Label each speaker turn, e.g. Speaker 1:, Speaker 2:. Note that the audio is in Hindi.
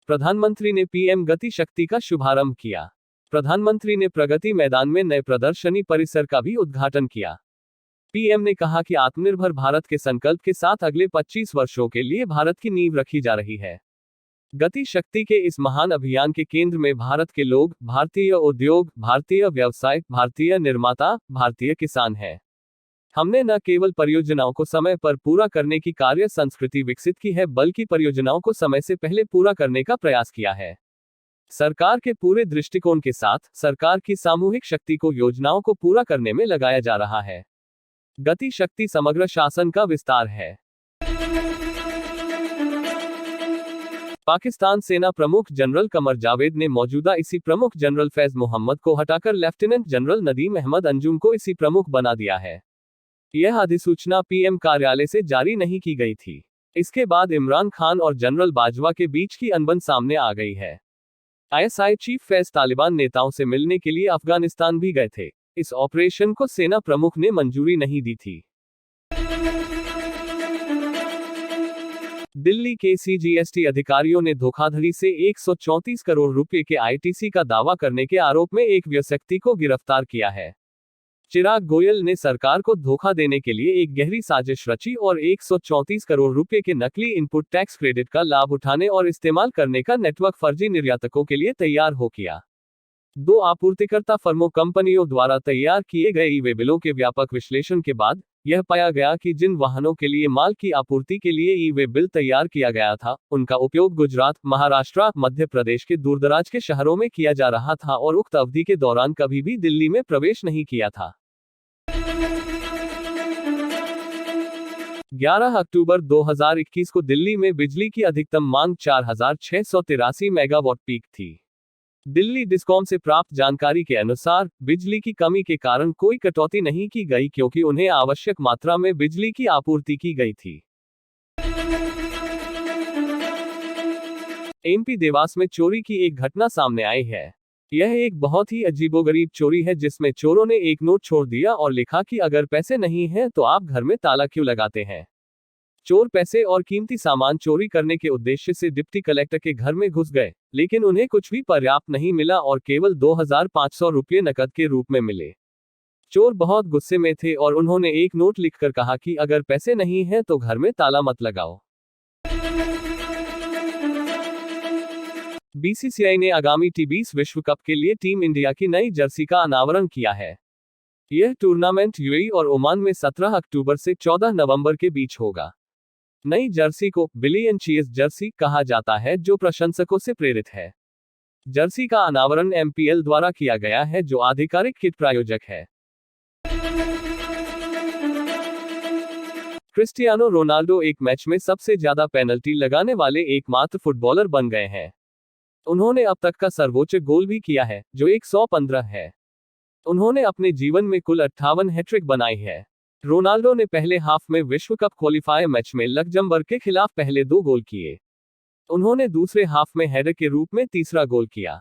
Speaker 1: प्रधानमंत्री ने पीएम गति शक्ति का शुभारंभ किया। प्रधानमंत्री ने प्रगति मैदान में नए प्रदर्शनी परिसर का भी उद्घाटन किया। पीएम ने कहा कि आत्मनिर्भर भारत के संकल्प के साथ अगले 25 वर्षों के लिए भारत की नींव रखी जा रही है। गति शक्ति के इस महान अभियान के केंद्र में भारत के लोग, भारतीय उद्योग, भारतीय व्यवसाय, भारतीय निर्माता, भारतीय किसान हैं। हमने न केवल परियोजनाओं को समय पर पूरा करने की कार्य संस्कृति विकसित की है, बल्कि परियोजनाओं को समय से पहले पूरा करने का प्रयास किया है। सरकार के पूरे दृष्टिकोण के साथ सरकार की सामूहिक शक्ति को योजनाओं को पूरा करने में लगाया जा रहा है। गति शक्ति समग्र शासन का विस्तार है। पाकिस्तान सेना प्रमुख जनरल कमर जावेद ने मौजूदा इसी प्रमुख जनरल फैज मोहम्मद को हटाकर लेफ्टिनेंट जनरल नदीम अहमद अंजुम को इसी प्रमुख बना दिया है। यह अधिसूचना पीएम कार्यालय से जारी नहीं की गई थी। इसके बाद इमरान खान और जनरल बाजवा के बीच की अनबन सामने आ गई है। आईएसआई चीफ फैज तालिबान नेताओं से मिलने के लिए अफगानिस्तान भी गए थे। इस ऑपरेशन को सेना प्रमुख ने मंजूरी नहीं दी थी। दिल्ली के सीजीएसटी अधिकारियों ने धोखाधड़ी से 134 करोड़ रुपए के आईटीसी का दावा करने के आरोप में एक व्यक्ति को गिरफ्तार किया है। चिराग गोयल ने सरकार को धोखा देने के लिए एक गहरी साजिश रची और 134 करोड़ रुपए के नकली इनपुट टैक्स क्रेडिट का लाभ उठाने और इस्तेमाल करने का नेटवर्क फर्जी निर्यातकों के लिए तैयार हो किया। 2 आपूर्तिकर्ता फर्मों कंपनियों द्वारा तैयार किए गए ई वे बिलों के व्यापक विश्लेषण के बाद यह पाया गया कि जिन वाहनों के लिए माल की आपूर्ति के लिए ई वे बिल तैयार किया गया था, उनका उपयोग गुजरात, महाराष्ट्र, मध्य प्रदेश के दूरदराज के शहरों में किया जा रहा था और उक्त अवधि के दौरान कभी भी दिल्ली में प्रवेश नहीं किया था। 11 अक्टूबर 2021 को दिल्ली में बिजली की अधिकतम मांग 4683 मेगावाट पीक थी। दिल्ली डिस्कॉम से प्राप्त जानकारी के अनुसार बिजली की कमी के कारण कोई कटौती नहीं की गई, क्योंकि उन्हें आवश्यक मात्रा में बिजली की आपूर्ति की गई थी। एमपी देवास में चोरी की एक घटना सामने आई है। यह एक बहुत ही अजीबोगरीब चोरी है, जिसमें चोरों ने एक नोट छोड़ दिया और लिखा कि अगर पैसे नहीं हैं तो आप घर में ताला क्यों लगाते हैं। चोर पैसे और कीमती सामान चोरी करने के उद्देश्य से डिप्टी कलेक्टर के घर में घुस गए, लेकिन उन्हें कुछ भी पर्याप्त नहीं मिला और केवल 2500 रुपये नकद के रूप में मिले। चोर बहुत गुस्से में थे और उन्होंने एक नोट लिखकर कहा कि अगर पैसे नहीं हैं तो घर में ताला मत लगाओ। बीसीसीआई ने आगामी टी20 विश्व कप के लिए टीम इंडिया की नई जर्सी का अनावरण किया है। यह टूर्नामेंट यूएई और ओमान में 17 अक्टूबर से 14 नवंबर के बीच होगा। नई जर्सी को बिलियन चीज जर्सी कहा जाता है, जो प्रशंसकों से प्रेरित है। जर्सी का अनावरण एमपीएल द्वारा किया गया है, जो आधिकारिक किट प्रायोजक है। क्रिस्टियानो रोनाल्डो एक मैच में सबसे ज्यादा पेनल्टी लगाने वाले एकमात्र फुटबॉलर बन गए हैं। उन्होंने अब तक का सर्वोच्च गोल भी किया है, जो 115 है। उन्होंने अपने जीवन में कुल 58 हैट्रिक बनाई है। रोनाल्डो ने पहले हाफ में विश्व कप क्वालिफायर मैच में लक्जमबर्ग के खिलाफ पहले 2 गोल किए। उन्होंने दूसरे हाफ में हेडर के रूप में तीसरा गोल किया।